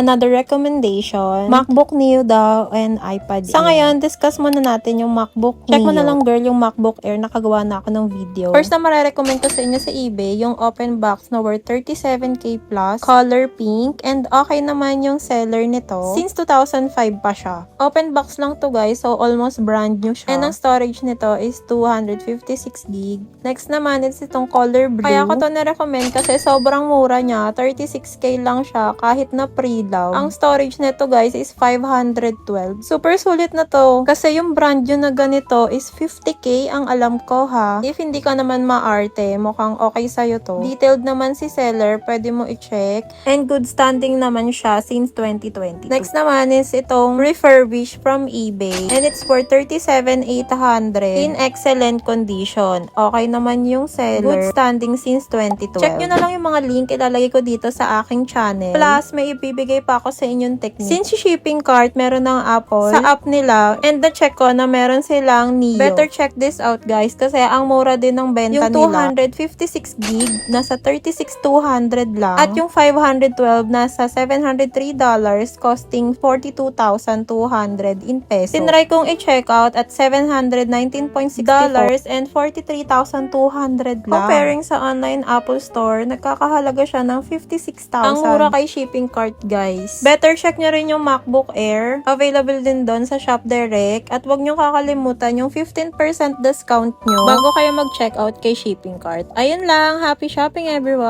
another recommendation, MacBook Neo daw and iPad Air. Sa ngayon, discuss muna natin yung MacBook Neo. Check mo na lang girl yung MacBook Air, nakagawa na ako ng video. First na marerecommend ko sa inyo sa eBay, yung open box na worth 37k plus, color pink, and okay naman yung seller nito. Since 2005 pa siya. Open box lang to guys, so almost brand new siya. And ang storage nito is 256GB. Next naman, it's itong color blue. Kaya ko to na-recommend kasi sobrang mura niya. 36k lang siya kahit na pre-love. Ang storage nito guys is 512. Super sulit na to. Kasi yung brand new na ganito is 50k ang alam ko ha. If hindi ka naman maarte, mukhang okay sa'yo to. Detailed naman si seller, pwede mo i-check. And good standing naman siya since 2020. Next naman is itong refurbished from eBay. And it's for 37,800 in excellent condition. Okay naman yung seller. Good standing since 2012. Check nyo na lang yung mga link ilalagay ko dito sa aking channel. Plus, may ibibigay pa ako sa inyong technique. Since shipping cart, meron ng Apple sa app nila. And na-check ko na meron silang Neo. Better check this out guys kasi ang mura din ng benta nila. Yung 256GB nasa 36,200 lang. At yung 512 nasa $703 costing 42,200 in peso. Tinry kong i-check out at $719.64 and 43,200 lang. Comparing sa online Apple Store, nagkakahalaga siya ng 56,000. Ang mura kay shipping cart guys. Better check nyo rin yung MacBook Air. Available din doon sa Shop Direct. At wag nyo kakalimutan yung 15% discount nyo bago kayo mag-check out kay shipping cart. Ayun lang. Happy shopping everyone!